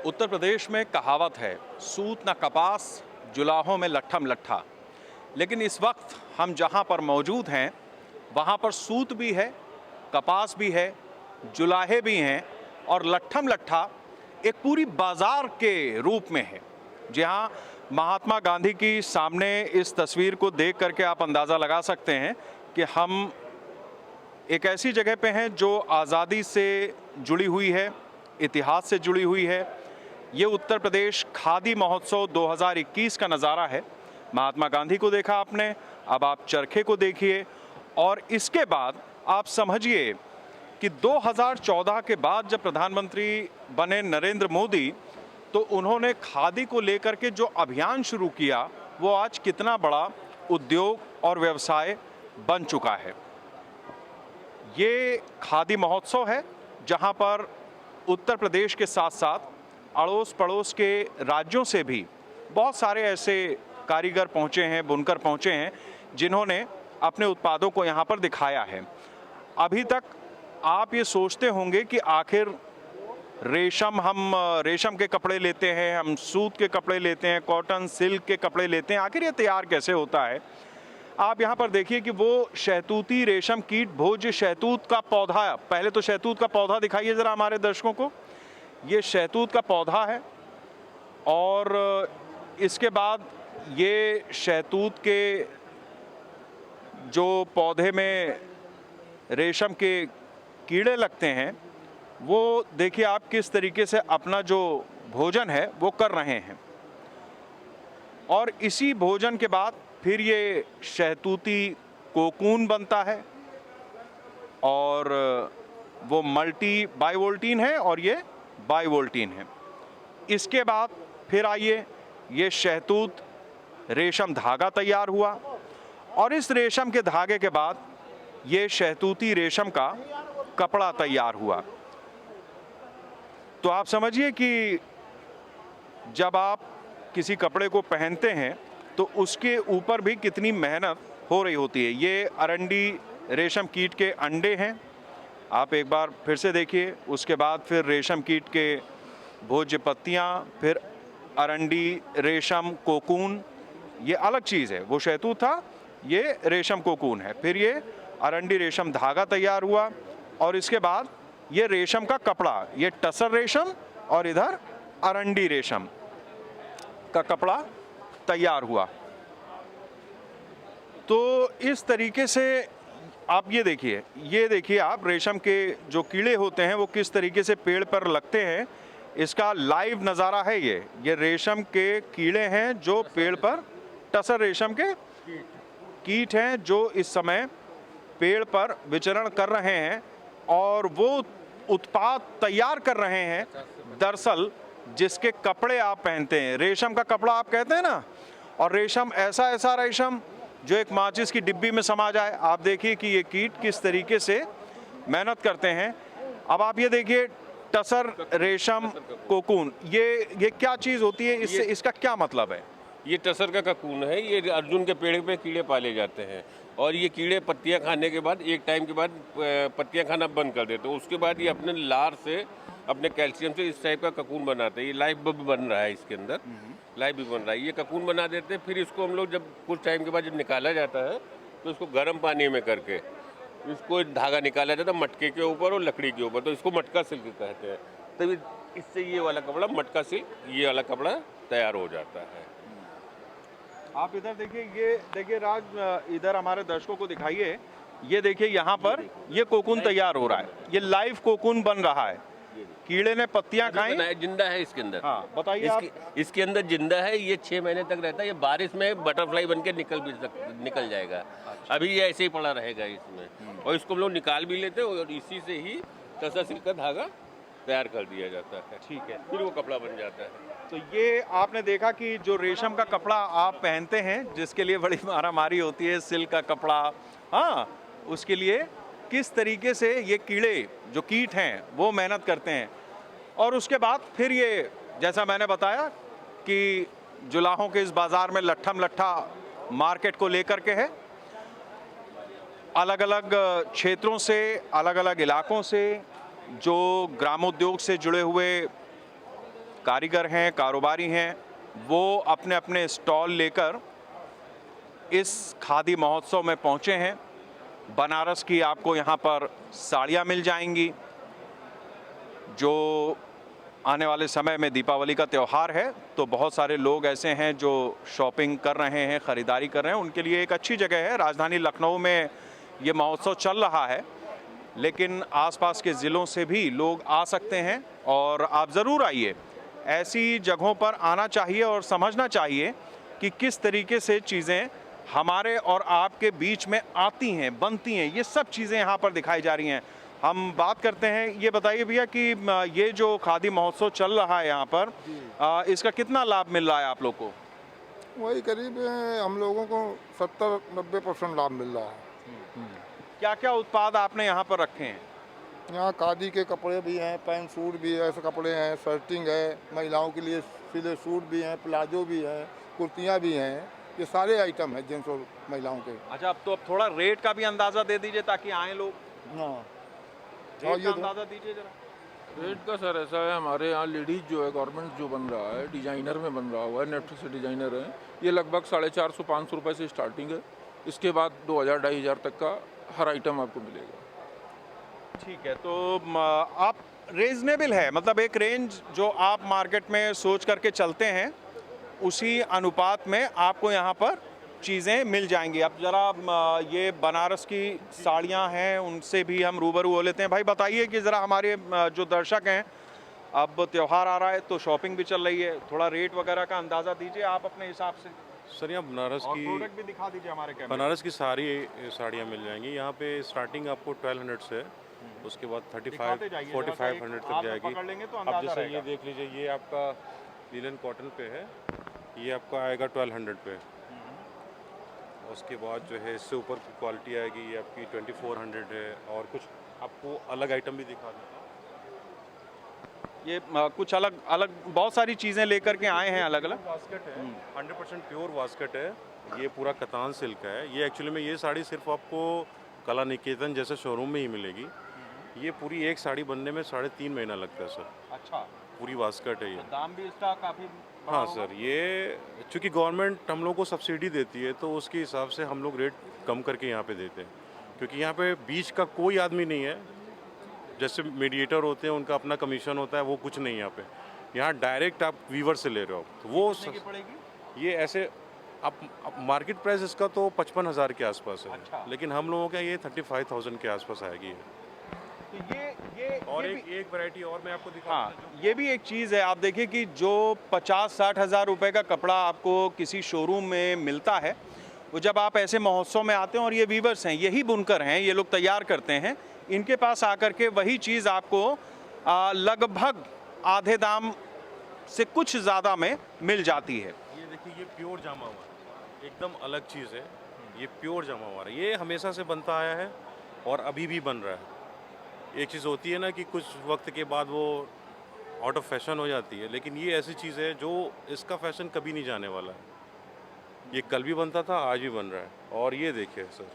उत्तर प्रदेश में कहावत है, सूत न कपास जुलाहों में लट्ठम लट्ठा। लेकिन इस वक्त हम जहां पर मौजूद हैं वहां पर सूत भी है, कपास भी है, जुलाहे भी हैं और लट्ठम लट्ठा एक पूरी बाजार के रूप में है। जहां महात्मा गांधी की सामने इस तस्वीर को देख करके आप अंदाज़ा लगा सकते हैं कि हम एक ऐसी जगह पे हैं जो आज़ादी से जुड़ी हुई है, इतिहास से जुड़ी हुई है। ये उत्तर प्रदेश खादी महोत्सव 2021 का नज़ारा है। महात्मा गांधी को देखा आपने, अब आप चरखे को देखिए और इसके बाद आप समझिए कि 2014 के बाद जब प्रधानमंत्री बने नरेंद्र मोदी, तो उन्होंने खादी को लेकर के जो अभियान शुरू किया वो आज कितना बड़ा उद्योग और व्यवसाय बन चुका है। ये खादी महोत्सव है जहां पर उत्तर प्रदेश के साथ साथ अड़ोस पड़ोस के राज्यों से भी बहुत सारे ऐसे कारीगर पहुंचे हैं, बुनकर पहुंचे हैं, जिन्होंने अपने उत्पादों को यहां पर दिखाया है। अभी तक आप ये सोचते होंगे कि आखिर हम रेशम के कपड़े लेते हैं, हम सूत के कपड़े लेते हैं, कॉटन सिल्क के कपड़े लेते हैं, आखिर ये तैयार कैसे होता है। आप यहाँ पर देखिए कि वो शहतूती रेशम कीट भोज्य शहतूत का पौधा, पहले तो शहतूत का पौधा दिखाइए ज़रा हमारे दर्शकों को। ये शहतूत का पौधा है और इसके बाद ये शहतूत के जो पौधे में रेशम के कीड़े लगते हैं, वो देखिए आप किस तरीके से अपना जो भोजन है वो कर रहे हैं। और इसी भोजन के बाद फिर ये शहतूती कोकून बनता है और वो मल्टी बाइवोल्टीन है और ये बाइवोल्टीन है। इसके बाद फिर आइए, ये शहतूत रेशम धागा तैयार हुआ और इस रेशम के धागे के बाद ये शहतूती रेशम का कपड़ा तैयार हुआ। तो आप समझिए कि जब आप किसी कपड़े को पहनते हैं तो उसके ऊपर भी कितनी मेहनत हो रही होती है। ये अरंडी रेशम कीट के अंडे हैं, आप एक बार फिर से देखिए। उसके बाद फिर रेशम कीट के भोज्य पत्तियाँ, फिर अरंडी रेशम कोकून, ये अलग चीज़ है। वो शहतूत था, ये रेशम कोकून है। फिर ये अरंडी रेशम धागा तैयार हुआ और इसके बाद ये रेशम का कपड़ा, ये टसर रेशम और इधर अरंडी रेशम का कपड़ा तैयार हुआ। तो इस तरीके से आप ये देखिए आप रेशम के जो कीड़े होते हैं वो किस तरीके से पेड़ पर लगते हैं, इसका लाइव नज़ारा है। ये रेशम के कीड़े हैं जो पेड़ पर, टसर रेशम के कीट हैं जो इस समय पेड़ पर विचरण कर रहे हैं और वो उत्पाद तैयार कर रहे हैं, दरअसल जिसके कपड़े आप पहनते हैं। रेशम का कपड़ा आप कहते हैं ना, और रेशम ऐसा रेशम जो एक माचिस की डिब्बी में समा जाए। आप देखिए कि ये कीट किस तरीके से मेहनत करते हैं। अब आप ये देखिए टसर रेशम कोकून, ये क्या चीज़ होती है, इससे इसका क्या मतलब है? ये टसर का ककून है। ये अर्जुन के पेड़ पे कीड़े पाले जाते हैं और ये कीड़े पत्तियां खाने के बाद एक टाइम के बाद पत्तियां खाना बंद कर देते हैं। उसके बाद ये अपने लार से, अपने कैल्शियम से इस टाइप का ककून बनाते हैं। ये लाइफ भी बन रहा है, इसके अंदर लाइफ भी बन रहा है। ये ककून बना देते हैं। फिर इसको हम लोग जब कुछ टाइम के बाद जब निकाला जाता है तो इसको गर्म पानी में करके इसको धागा निकाला जाता है मटके के ऊपर और लकड़ी के ऊपर, तो इसको मटका सिल्क कहते हैं। तभी इससे ये वाला कपड़ा मटका सिल्क, ये वाला कपड़ा तैयार हो जाता है। आप इधर देखिए, ये देखिए राज, इधर हमारे दर्शकों को दिखाइए। ये देखिए यहाँ पर ये कोकून तैयार हो रहा है, ये लाइव कोकून बन रहा है। कीड़े ने पत्तियां खाई, जिंदा है इसके अंदर। हाँ बताइए आप। इसके अंदर जिंदा है। ये 6 महीने तक रहता है। ये बारिश में बटरफ्लाई बन के निकल जाएगा। अभी ये ऐसे ही पड़ा रहेगा इसमें और इसको हम लोग निकाल भी लेते हैं और इसी से ही टसर सिल्क का धागा तैयार कर दिया जाता है। ठीक है, फिर वो कपड़ा बन जाता है। तो ये आपने देखा कि जो रेशम का कपड़ा आप पहनते हैं, जिसके लिए बड़ी मारामारी होती है, सिल्क का कपड़ा, हाँ, उसके लिए किस तरीके से ये कीड़े जो कीट हैं वो मेहनत करते हैं। और उसके बाद फिर ये, जैसा मैंने बताया कि जुलाहों के इस बाज़ार में लट्ठम लट्ठा मार्केट को लेकर के है। अलग अलग क्षेत्रों से, अलग अलग इलाकों से जो ग्रामोद्योग से जुड़े हुए कारीगर हैं, कारोबारी हैं, वो अपने अपने स्टॉल लेकर इस खादी महोत्सव में पहुंचे हैं। बनारस की आपको यहाँ पर साड़ियाँ मिल जाएंगी। जो आने वाले समय में दीपावली का त्यौहार है, तो बहुत सारे लोग ऐसे हैं जो शॉपिंग कर रहे हैं, ख़रीदारी कर रहे हैं, उनके लिए एक अच्छी जगह है। राजधानी लखनऊ में ये महोत्सव चल रहा है, लेकिन आसपास के ज़िलों से भी लोग आ सकते हैं और आप ज़रूर आइए। ऐसी जगहों पर आना चाहिए और समझना चाहिए कि किस तरीके से चीज़ें हमारे और आपके बीच में आती हैं, बनती हैं। ये सब चीज़ें यहाँ पर दिखाई जा रही हैं। हम बात करते हैं, ये बताइए भैया कि ये जो खादी महोत्सव चल रहा है यहाँ पर, इसका कितना लाभ मिल रहा है आप लोग को? वही करीब हम लोगों को 70-90% लाभ मिल रहा है। क्या क्या उत्पाद आपने यहाँ पर रखे हैं? यहाँ खादी के कपड़े भी हैं, पैंट सूट भी है, ऐसे कपड़े हैं, शर्टिंग है, महिलाओं के लिए सिले सूट भी हैं, प्लाजो भी हैं, कुर्तियाँ भी हैं। ये सारे आइटम हैं जेंट्स और महिलाओं के। अच्छा, अब थोड़ा रेट का भी अंदाज़ा दे दीजिए ताकि आए लोग। हाँ, रेट का अंदाज़ा दीजिए जरा। रेट का सर ऐसा है, हमारे यहाँ लेडीज़ जो है गारमेंट्स जो बन रहा है, डिजाइनर में बन रहा हुआ है, नेट से डिजाइनर है, ये लगभग 450-500 रुपये से स्टार्टिंग है। इसके बाद 2000-2500 तक का हर आइटम आपको मिलेगा। ठीक है, तो आप रीजनेबल है, मतलब एक रेंज जो आप मार्केट में सोच करके चलते हैं, उसी अनुपात में आपको यहाँ पर चीज़ें मिल जाएंगी। अब ज़रा ये बनारस की साड़ियाँ हैं, उनसे भी हम रूबरू हो लेते हैं। भाई बताइए कि ज़रा हमारे जो दर्शक हैं, अब त्यौहार आ रहा है तो शॉपिंग भी चल रही है, थोड़ा रेट वगैरह का अंदाज़ा दीजिए आप अपने हिसाब से। सर यहाँ बनारस और की प्रोडक्ट भी दिखा दीजिए हमारे कैमरे। बनारस की सारी साड़ियाँ मिल जाएंगी। यहाँ पे स्टार्टिंग आपको 1200 से है, उसके बाद 35-4500 तक जाएगी। तो अब जैसे ये देख लीजिए, ये आपका लीलन कॉटन पे है, ये आपका आएगा 1200 पे। उसके बाद जो है इससे ऊपर की क्वालिटी आएगी, ये आपकी 2400 है। और कुछ आपको अलग आइटम भी दिखा दें। ये कुछ अलग अलग बहुत सारी चीज़ें लेकर के आए हैं अलग अलग। वास्कट है, 100% प्योर वास्कट है। ये पूरा कतान सिल्क है। ये एक्चुअली में ये साड़ी सिर्फ आपको कला निकेतन जैसे शोरूम में ही मिलेगी। ये पूरी एक साड़ी बनने में 3.5 महीना लगता है सर। अच्छा, पूरी वास्कट है ये। दाम भी इसका काफ़ी। हाँ सर, ये चूँकि गवर्नमेंट हम लोग को सब्सिडी देती है, तो उसके हिसाब से हम लोग रेट कम करके यहाँ पे देते हैं, क्योंकि यहाँ पे बीच का कोई आदमी नहीं है। जैसे मीडिएटर होते हैं, उनका अपना कमीशन होता है, वो कुछ नहीं यहाँ पे। यहाँ डायरेक्ट आप वीवर से ले रहे हो, तो वो ये ऐसे आप मार्केट प्राइस इसका तो 55,000 के आसपास है। अच्छा। लेकिन हम लोगों का ये 35,000 के आसपास आएगी। तो ये और ये एक वैरायटी और मैं आपको दिखा हाँ, ये भी एक चीज़ है। आप देखिए कि जो 50-60 हज़ार रुपये का कपड़ा आपको किसी शोरूम में मिलता है, वो जब आप ऐसे महोत्सव में आते हैं, और ये वीवर्स हैं, यही बुनकर हैं, ये लोग तैयार करते हैं, इनके पास आकर के वही चीज़ आपको लगभग आधे दाम से कुछ ज़्यादा में मिल जाती है। ये देखिए, ये प्योर जामा हुआ है, एकदम अलग चीज़ है। ये प्योर जामा हुआ है, ये हमेशा से बनता आया है और अभी भी बन रहा है। एक चीज़ होती है ना कि कुछ वक्त के बाद वो आउट ऑफ फैशन हो जाती है, लेकिन ये ऐसी चीज़ है जो इसका फैशन कभी नहीं जाने वाला है। ये कल भी बनता था, आज भी बन रहा है। और ये देखिए सर,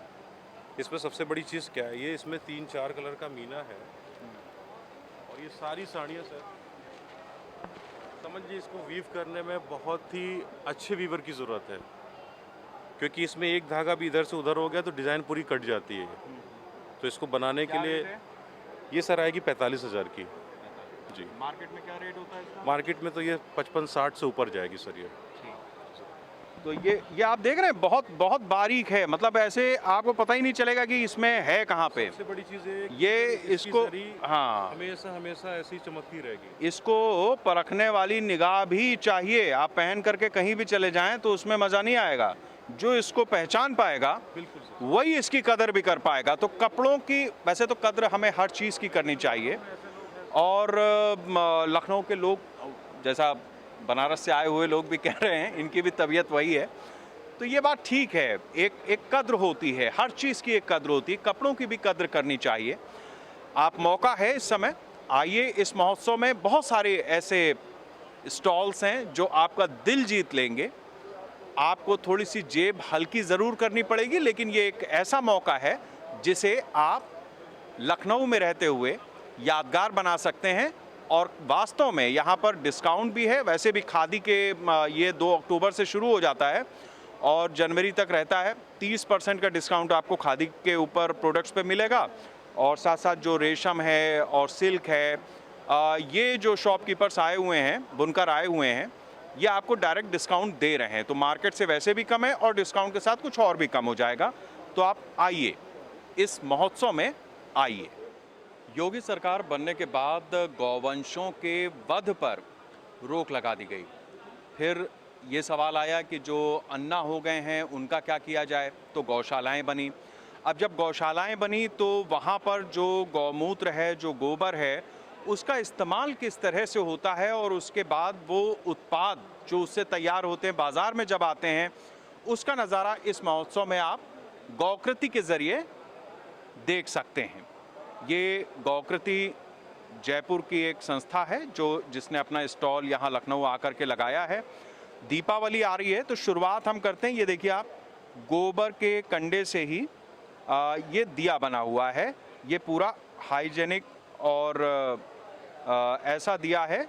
इसमें सबसे बड़ी चीज़ क्या है, ये इसमें 3-4 कलर का मीना है। और ये सारी साड़ियाँ सर, समझिए इसको वीव करने में बहुत ही अच्छे वीवर की ज़रूरत है, क्योंकि इसमें एक धागा भी इधर से उधर हो गया तो डिज़ाइन पूरी कट जाती है। तो इसको बनाने के लिए ये सर आएगी 45,000 की। जी, मार्केट में क्या रेट होता है इसका? मार्केट में तो ये 55-60 से ऊपर जाएगी सर ये। तो ये आप देख रहे हैं, बहुत बहुत बारीक है, मतलब ऐसे आपको पता ही नहीं चलेगा कि इसमें है कहाँ पे। सबसे बड़ी चीज़ है ये इसकी इसको जरी हाँ, हमेशा ऐसी चमकती रहेगी। इसको परखने वाली निगाह भी चाहिए। आप पहन करके कहीं भी चले जाएं तो उसमें मज़ा नहीं आएगा। जो इसको पहचान पाएगा, बिल्कुल सर। वही इसकी कदर भी कर पाएगा। तो कपड़ों की वैसे तो कदर हमें हर चीज़ की करनी चाहिए। और लखनऊ के लोग, जैसा बनारस से आए हुए लोग भी कह रहे हैं, इनकी भी तबीयत वही है। तो ये बात ठीक है, एक कद्र होती है, हर चीज़ की एक कद्र होती है, कपड़ों की भी कद्र करनी चाहिए। आप मौका है इस समय, आइए इस महोत्सव में। बहुत सारे ऐसे स्टॉल्स हैं जो आपका दिल जीत लेंगे। आपको थोड़ी सी जेब हल्की ज़रूर करनी पड़ेगी, लेकिन ये एक ऐसा मौका है जिसे आप लखनऊ में रहते हुए यादगार बना सकते हैं और वास्तव में यहाँ पर डिस्काउंट भी है। वैसे भी खादी के ये 2 अक्टूबर से शुरू हो जाता है और जनवरी तक रहता है। 30% का डिस्काउंट आपको खादी के ऊपर प्रोडक्ट्स पे मिलेगा और साथ साथ जो रेशम है और सिल्क है, ये जो शॉपकीपर्स आए हुए हैं, बुनकर आए हुए हैं, ये आपको डायरेक्ट डिस्काउंट दे रहे हैं। तो मार्केट से वैसे भी कम है और डिस्काउंट के साथ कुछ और भी कम हो जाएगा। तो आप आइए, इस महोत्सव में आइए। योगी सरकार बनने के बाद गौवंशों के वध पर रोक लगा दी गई। फिर ये सवाल आया कि जो अन्ना हो गए हैं उनका क्या किया जाए, तो गौशालाएं बनी। अब जब गौशालाएं बनी तो वहाँ पर जो गौमूत्र है, जो गोबर है, उसका इस्तेमाल किस तरह से होता है और उसके बाद वो उत्पाद जो उससे तैयार होते हैं बाज़ार में जब आते हैं, उसका नज़ारा इस महोत्सव में आप गौकृति के ज़रिए देख सकते हैं। ये गौकृति जयपुर की एक संस्था है जिसने अपना स्टॉल यहाँ लखनऊ आकर के लगाया है। दीपावली आ रही है तो शुरुआत हम करते हैं। ये देखिए आप, गोबर के कंडे से ही ये दिया बना हुआ है। ये पूरा हाइजेनिक और ऐसा दिया है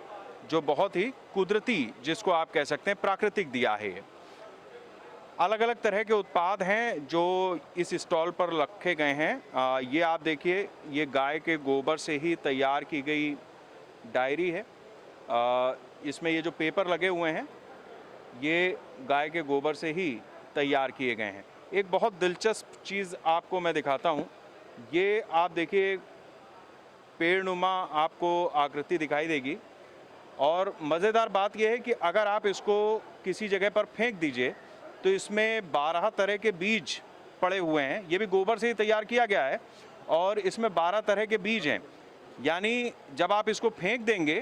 जो बहुत ही कुदरती, जिसको आप कह सकते हैं प्राकृतिक दिया है। अलग अलग तरह के उत्पाद हैं जो इस स्टॉल पर रखे गए हैं। ये आप देखिए, ये गाय के गोबर से ही तैयार की गई डायरी है। इसमें ये जो पेपर लगे हुए हैं, ये गाय के गोबर से ही तैयार किए गए हैं। एक बहुत दिलचस्प चीज़ आपको मैं दिखाता हूँ। ये आप देखिए, पेड़नुमा आपको आकृति दिखाई देगी और मज़ेदार बात यह है कि अगर आप इसको किसी जगह पर फेंक दीजिए तो इसमें 12 तरह के बीज पड़े हुए हैं। ये भी गोबर से ही तैयार किया गया है और इसमें 12 तरह के बीज हैं। यानी जब आप इसको फेंक देंगे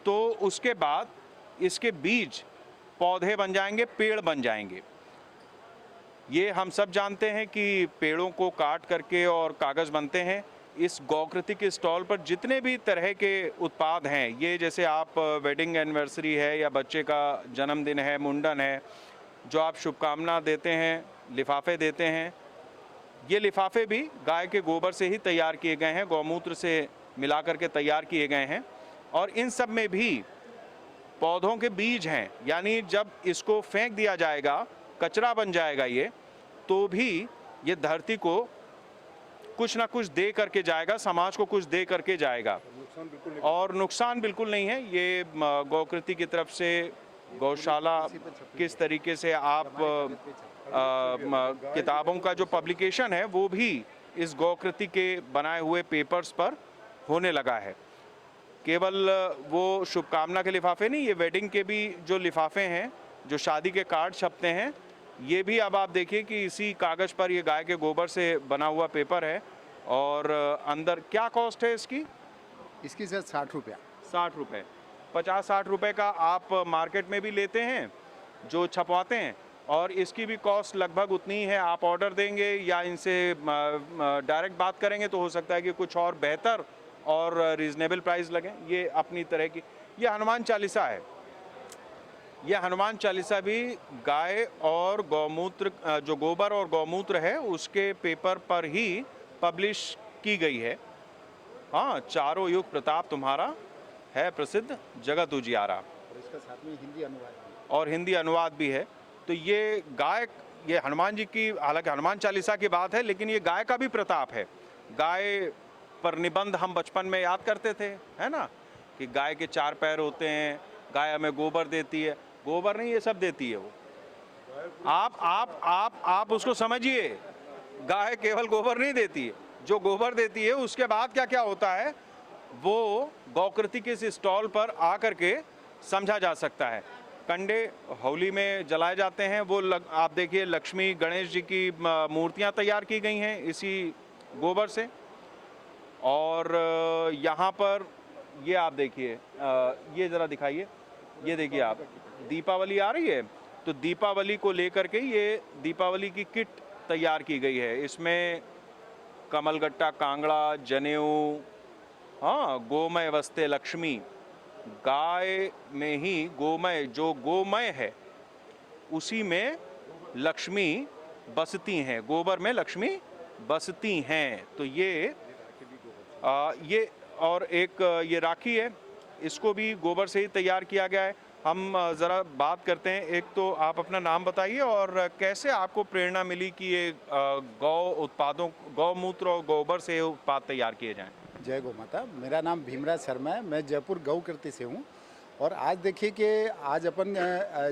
तो उसके बाद इसके बीज पौधे बन जाएंगे, पेड़ बन जाएंगे। ये हम सब जानते हैं कि पेड़ों को काट करके और कागज़ बनते हैं। इस गौकृति के स्टॉल पर जितने भी तरह के उत्पाद हैं, ये जैसे आप वेडिंग एनिवर्सरी है या बच्चे का जन्मदिन है, मुंडन है, जो आप शुभकामना देते हैं, लिफाफे देते हैं, ये लिफाफे भी गाय के गोबर से ही तैयार किए गए हैं, गौमूत्र से मिला करके तैयार किए गए हैं। और इन सब में भी पौधों के बीज हैं। यानी जब इसको फेंक दिया जाएगा, कचरा बन जाएगा ये, तो भी ये धरती को कुछ ना कुछ दे करके जाएगा, समाज को कुछ दे करके जाएगा और नुकसान बिल्कुल नहीं है। ये गौकृति की तरफ से गौशाला किस तरीके से आप किताबों का जो पब्लिकेशन है वो भी इस गौकृति के बनाए हुए पेपर्स पर होने लगा है। केवल वो शुभकामना के लिफाफे नहीं, ये वेडिंग के भी जो लिफाफे हैं, जो शादी के कार्ड छपते हैं, ये भी अब आप देखिए कि इसी कागज़ पर ये गाय के गोबर से बना हुआ पेपर है। और अंदर क्या कॉस्ट है इसकी? इसकी सर 60 रुपया। 60 रुपये, 50-60 रुपये का आप मार्केट में भी लेते हैं जो छपवाते हैं, और इसकी भी कॉस्ट लगभग उतनी ही है। आप ऑर्डर देंगे या इनसे डायरेक्ट बात करेंगे तो हो सकता है कि कुछ और बेहतर और रीज़नेबल प्राइस लगे। ये अपनी तरह की, ये हनुमान चालीसा है। ये हनुमान चालीसा भी गाय और गौमूत्र, जो गोबर और गौमूत्र है उसके पेपर पर ही पब्लिश की गई है। हाँ, चारों युग प्रताप तुम्हारा है प्रसिद्ध, जगत उजियारा। और इसका साथ में हिंदी अनुवाद भी। और हिंदी अनुवाद भी है। तो ये गाय, ये हनुमान जी की, हालांकि हनुमान चालीसा की बात है, लेकिन ये गाय का भी प्रताप है। गाय पर निबंध हम बचपन में याद करते थे, है ना, कि गाय के 4 पैर होते हैं, गाय हमें गोबर देती है। गोबर नहीं, ये सब देती है वो। आप उसको समझिए, गाय केवल गोबर नहीं देती है, जो गोबर देती है उसके बाद क्या क्या होता है वो गौकृति के इस स्टॉल पर आकर के समझा जा सकता है। कंडे होली में जलाए जाते हैं, वो आप देखिए लक्ष्मी गणेश जी की मूर्तियां तैयार की गई हैं इसी गोबर से। और यहाँ पर ये आप देखिए, ये ज़रा दिखाइए, ये देखिए आप, दीपावली आ रही है तो दीपावली को लेकर के ये दीपावली की किट तैयार की गई है। इसमें कमलगट्टा, कांगड़ा, जनेऊ, हाँ, गोमय वस्ते लक्ष्मी, गाय में ही गोमय, जो गोमय है उसी में लक्ष्मी बसती हैं, गोबर में लक्ष्मी बसती हैं। तो ये और एक ये राखी है, इसको भी गोबर से ही तैयार किया गया है। हम ज़रा बात करते हैं। एक तो आप अपना नाम बताइए और कैसे आपको प्रेरणा मिली कि ये गौमूत्र और गोबर से उत्पाद तैयार किए जाएं? जय गौ माता। मेरा नाम भीमराज शर्मा है। मैं जयपुर गौकृति से हूँ। और आज देखिए कि आज अपन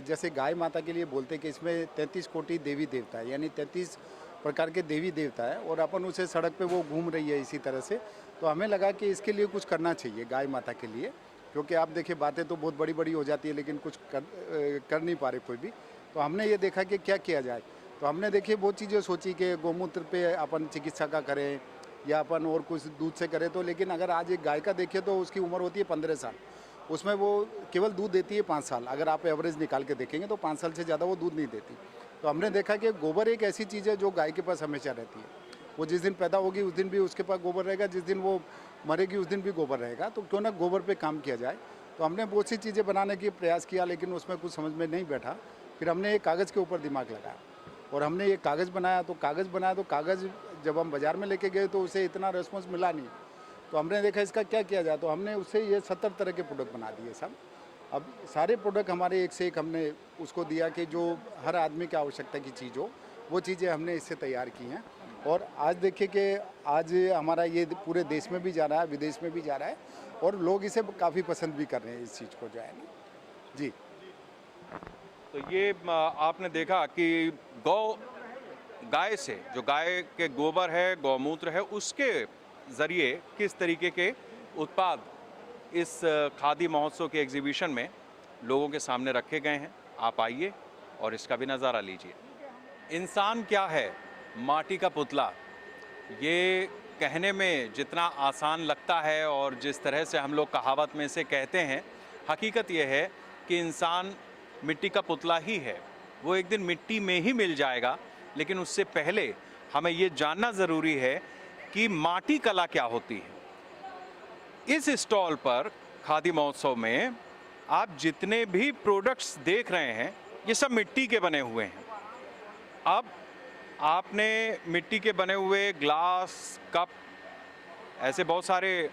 जैसे गाय माता के लिए बोलते हैं कि इसमें 33 कोटि देवी देवता है, यानी 33 प्रकार के देवी देवता है, और अपन उसे सड़क पे वो घूम रही है इसी तरह से। तो हमें लगा कि इसके लिए कुछ करना चाहिए गाय माता के लिए, क्योंकि आप देखिए बातें तो बहुत बड़ी बड़ी हो जाती है लेकिन कुछ कर नहीं पा रहे कोई भी। तो हमने ये देखा कि क्या किया जाए। तो हमने देखिए बहुत चीज़ें सोची कि गौमूत्र पे अपन चिकित्सा का करें या अपन और कुछ दूध से करें। तो लेकिन अगर आज एक गाय का देखें तो उसकी उम्र होती है 15 साल, उसमें वो केवल दूध देती है 5 साल। अगर आप एवरेज निकाल के देखेंगे तो 5 साल से ज़्यादा वो दूध नहीं देती। तो हमने देखा कि गोबर एक ऐसी चीज़ है जो गाय के पास हमेशा रहती है। वो जिस दिन पैदा होगी उस दिन भी उसके पास गोबर रहेगा, जिस दिन वो मरेगी उस दिन भी गोबर रहेगा। तो क्यों ना गोबर पे काम किया जाए। तो हमने बहुत सी चीज़ें बनाने की प्रयास किया, लेकिन उसमें कुछ समझ में नहीं बैठा। फिर हमने एक कागज़ के ऊपर दिमाग लगाया और हमने ये कागज़ बनाया। तो कागज़ जब हम बाज़ार में लेके गए तो उसे इतना रिस्पॉन्स मिला नहीं। तो हमने देखा इसका क्या किया जाए। तो हमने उससे ये 70 तरह के प्रोडक्ट बना दिए सब। अब सारे प्रोडक्ट हमारे एक से एक हमने उसको दिया कि जो हर आदमी की आवश्यकता की चीज़ हो, वो चीज़ें हमने इससे तैयार की हैं। और आज देखिए कि आज हमारा ये पूरे देश में भी जा रहा है, विदेश में भी जा रहा है, और लोग इसे काफ़ी पसंद भी कर रहे हैं इस चीज़ को जो है ना जी। तो ये आपने देखा कि गाय से जो गाय के गोबर है, गौमूत्र है, उसके ज़रिए किस तरीके के उत्पाद इस खादी महोत्सव के एग्जीबिशन में लोगों के सामने रखे गए हैं। आप आइए और इसका भी नज़ारा लीजिए। इंसान क्या है? माटी का पुतला। ये कहने में जितना आसान लगता है और जिस तरह से हम लोग कहावत में से कहते हैं, हकीकत ये है कि इंसान मिट्टी का पुतला ही है। वो एक दिन मिट्टी में ही मिल जाएगा, लेकिन उससे पहले हमें ये जानना ज़रूरी है कि माटी कला क्या होती है। इस स्टॉल पर खादी महोत्सव में आप जितने भी प्रोडक्ट्स देख रहे हैं ये सब मिट्टी के बने हुए हैं। अब आपने मिट्टी के बने हुए ग्लास, कप, ऐसे बहुत सारे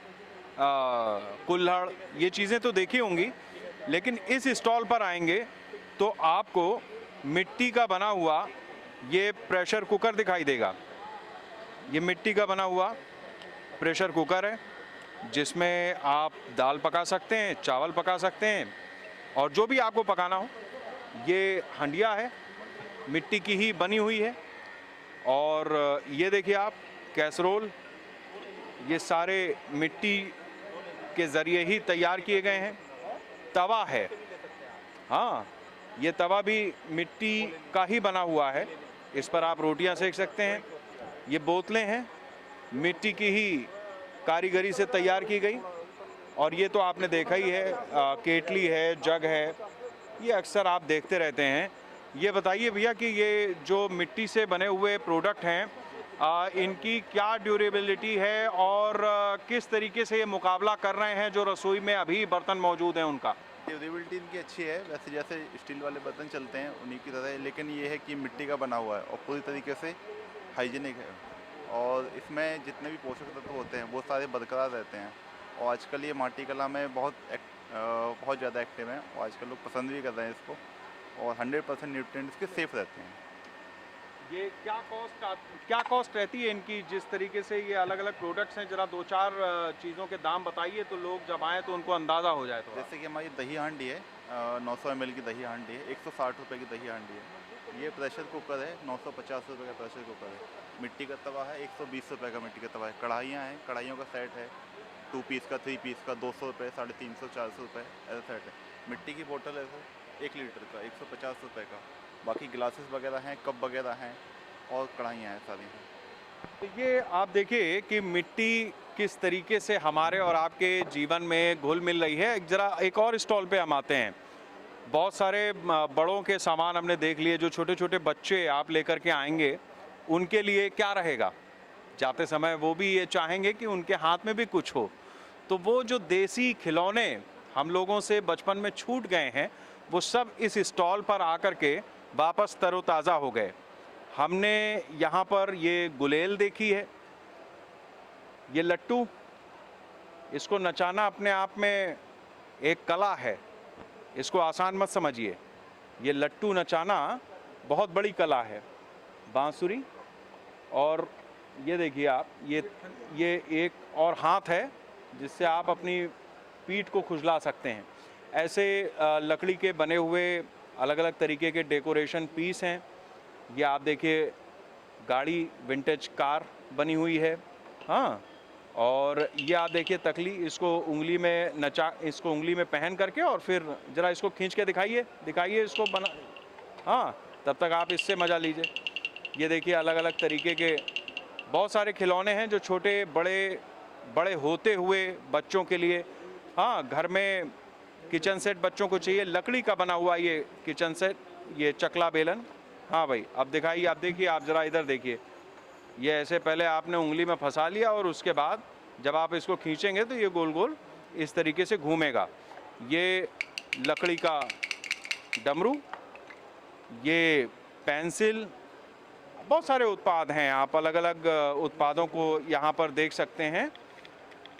कुल्हड़, ये चीज़ें तो देखी होंगी, लेकिन इस स्टॉल पर आएंगे तो आपको मिट्टी का बना हुआ ये प्रेशर कुकर दिखाई देगा। ये मिट्टी का बना हुआ प्रेशर कुकर है जिसमें आप दाल पका सकते हैं, चावल पका सकते हैं, और जो भी आपको पकाना हो। ये हंडिया है, मिट्टी की ही बनी हुई है। और ये देखिए आप कैसरोल, ये सारे मिट्टी के ज़रिए ही तैयार किए गए हैं। तवा है, हाँ, ये तवा भी मिट्टी का ही बना हुआ है, इस पर आप रोटियां सेक सकते हैं। ये बोतलें हैं, मिट्टी की ही कारीगरी से तैयार की गई। और ये तो आपने देखा ही है, केटली है, जग है, ये अक्सर आप देखते रहते हैं। ये बताइए भैया कि ये जो मिट्टी से बने हुए प्रोडक्ट हैं, इनकी क्या ड्यूरेबिलिटी है और किस तरीके से ये मुकाबला कर रहे हैं जो रसोई में अभी बर्तन मौजूद हैं उनका? ड्यूरेबिलिटी इनकी अच्छी है, वैसे जैसे स्टील वाले बर्तन चलते हैं उन्हीं की तरह, लेकिन ये है कि मिट्टी का बना हुआ है और पूरी तरीके से हाइजीनिक है, और इसमें जितने भी पोषक तत्व होते हैं वो सारे बरकरार रहते हैं। और आजकल ये माटी कला में बहुत ज़्यादा एक्टिव है और आजकल लोग पसंद भी कर रहे हैं इसको, और 100% न्यूट्रिएंट्स के सेफ रहते हैं। ये क्या कॉस्ट रहती है इनकी? जिस तरीके से ये अलग अलग प्रोडक्ट्स हैं, जरा 2-4 चीज़ों के दाम बताइए तो लोग जब आएँ तो उनको अंदाज़ा हो जाए। तो जैसे कि हमारी दही हांडी है, 900 ml की दही हांडी है, 160 रुपये की दही हांडी है। ये प्रेशर कुकर है, 950 रुपये का प्रेशर कुकर है। मिट्टी का तवा है, 120 रुपये का मिट्टी का तवा है। कढ़ाइयाँ हैं, कढ़ाइयों का सेट है, 2 पीस का, 3 पीस का, 200 रुपये, 350-400 रुपये ऐसा सेट है। मिट्टी की बोतल है सर 1 लीटर का, 150 रुपये का। बाकी ग्लासेस वगैरह हैं, कप वगैरह हैं और कढ़ाइयाँ हैं सारी। तो ये आप देखिए कि मिट्टी किस तरीके से हमारे और आपके जीवन में घुल मिल रही है। ज़रा एक और स्टॉल पे हम आते हैं। बहुत सारे बड़ों के सामान हमने देख लिए। जो छोटे छोटे बच्चे आप लेकर के आएंगे उनके लिए क्या रहेगा? जाते समय वो भी ये चाहेंगे कि उनके हाथ में भी कुछ हो। तो वो जो देसी खिलौने हम लोगों से बचपन में छूट गए हैं, वो सब इस स्टॉल पर आकर के वापस तरोताज़ा हो गए। हमने यहाँ पर ये गुलेल देखी है, ये लट्टू, इसको नचाना अपने आप में एक कला है, इसको आसान मत समझिए। ये लट्टू नचाना बहुत बड़ी कला है। बांसुरी, और ये देखिए आप, ये एक और हाथ है जिससे आप अपनी पीठ को खुजला सकते हैं। ऐसे लकड़ी के बने हुए अलग अलग तरीके के डेकोरेशन पीस हैं। ये आप देखिए गाड़ी, विंटेज कार बनी हुई है। हाँ, और ये आप देखिए तकली, इसको उंगली में पहन करके और फिर ज़रा इसको खींच के दिखाइए इसको बना। हाँ, तब तक आप इससे मज़ा लीजिए। ये देखिए अलग अलग तरीके के बहुत सारे खिलौने हैं जो छोटे बड़े होते हुए बच्चों के लिए। हाँ, घर में किचन सेट बच्चों को चाहिए, लकड़ी का बना हुआ ये किचन सेट, ये चकला बेलन। हाँ भाई, अब दिखाइए, आप देखिए, आप ज़रा इधर देखिए। ये ऐसे पहले आपने उंगली में फंसा लिया और उसके बाद जब आप इसको खींचेंगे तो ये गोल गोल इस तरीके से घूमेगा। ये लकड़ी का डमरू, ये पेंसिल, बहुत सारे उत्पाद हैं। आप अलग अलग उत्पादों को यहाँ पर देख सकते हैं।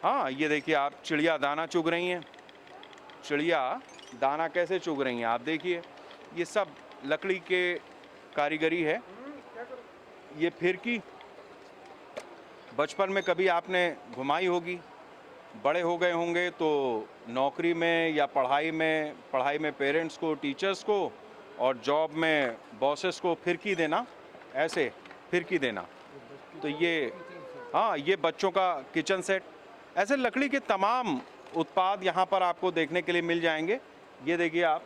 हाँ, ये देखिए आप, चिड़िया दाना चुग रही हैं। चिड़िया दाना कैसे चुग रही हैं आप देखिए। ये सब लकड़ी के कारीगरी है। ये फिरकी बचपन में कभी आपने घुमाई होगी, बड़े हो गए होंगे तो नौकरी में या पढ़ाई में पेरेंट्स को, टीचर्स को, और जॉब में बॉसेस को फिरकी देना, ऐसे फिरकी देना। तो ये, हाँ, ये बच्चों का किचन सेट। ऐसे लकड़ी के तमाम उत्पाद यहाँ पर आपको देखने के लिए मिल जाएंगे। ये देखिए आप,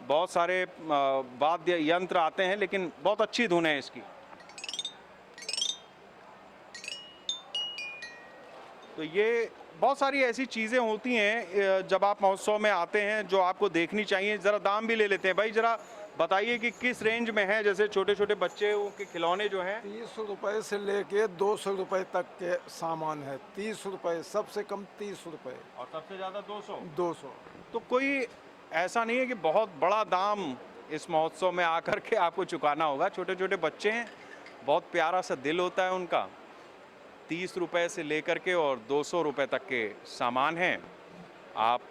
बहुत सारे वाद्य यंत्र आते हैं, लेकिन बहुत अच्छी धुन है इसकी। तो ये बहुत सारी ऐसी चीज़ें होती हैं जब आप महोत्सव में आते हैं जो आपको देखनी चाहिए। ज़रा दाम भी ले लेते हैं भाई, ज़रा बताइए कि किस रेंज में है। जैसे छोटे छोटे बच्चे के खिलौने जो हैं 30 रुपए से लेके 200 रुपए तक के सामान है। 30 रुपए, सबसे कम 30 रुपए, और सबसे ज़्यादा 200। 200। तो कोई ऐसा नहीं है कि बहुत बड़ा दाम इस महोत्सव में आकर के आपको चुकाना होगा। छोटे छोटे बच्चे हैं, बहुत प्यारा सा दिल होता है उनका। 30 रुपए से लेकर के और 200 रुपए तक के सामान हैं। आप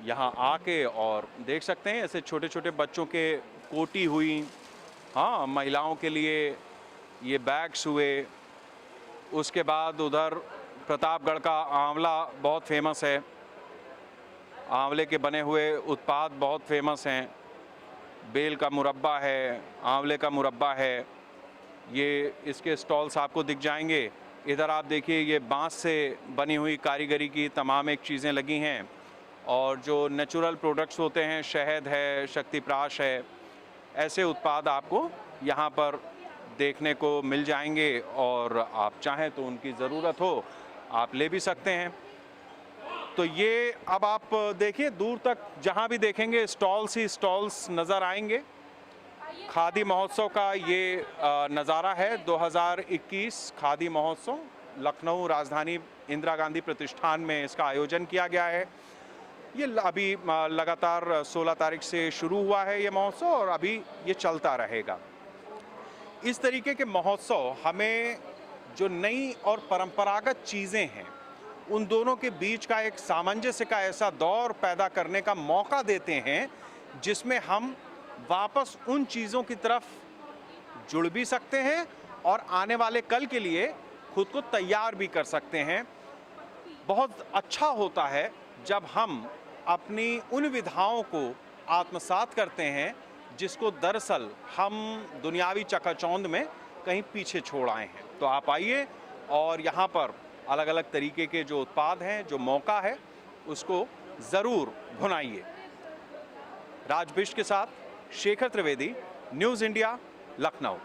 यहाँ आके और देख सकते हैं। ऐसे छोटे छोटे बच्चों के कोटी हुई, हाँ, महिलाओं के लिए ये बैग्स हुए। उसके बाद उधर प्रतापगढ़ का आंवला बहुत फेमस है। आंवले के बने हुए उत्पाद बहुत फेमस हैं। बेल का मुरब्बा है, आंवले का मुरब्बा है। ये इसके स्टॉल्स आपको दिख जाएंगे। इधर आप देखिए, ये बांस से बनी हुई कारीगरी की तमाम एक चीज़ें लगी हैं। और जो नेचुरल प्रोडक्ट्स होते हैं, शहद है, शक्तिप्राश है, ऐसे उत्पाद आपको यहाँ पर देखने को मिल जाएंगे। और आप चाहें तो उनकी ज़रूरत हो आप ले भी सकते हैं। तो ये अब आप देखिए, दूर तक जहाँ भी देखेंगे स्टॉल्स ही स्टॉल्स नज़र आएंगे। खादी महोत्सव का ये नज़ारा है। 2021 खादी महोत्सव लखनऊ राजधानी इंदिरा गांधी प्रतिष्ठान में इसका आयोजन किया गया है। ये अभी लगातार 16 तारीख से शुरू हुआ है ये महोत्सव, और अभी ये चलता रहेगा। इस तरीके के महोत्सव हमें जो नई और परंपरागत चीज़ें हैं उन दोनों के बीच का एक सामंजस्य का ऐसा दौर पैदा करने का मौका देते हैं जिसमें हम वापस उन चीज़ों की तरफ जुड़ भी सकते हैं और आने वाले कल के लिए खुद को तैयार भी कर सकते हैं। बहुत अच्छा होता है जब हम अपनी उन विधाओं को आत्मसात करते हैं जिसको दरअसल हम दुनियावी चकाचौंध में कहीं पीछे छोड़ आए हैं। तो आप आइए और यहाँ पर अलग अलग तरीके के जो उत्पाद हैं, जो मौका है, उसको ज़रूर भुनाइए। राज बिष्ट के साथ शेखर त्रिवेदी, न्यूज़ इंडिया, लखनऊ।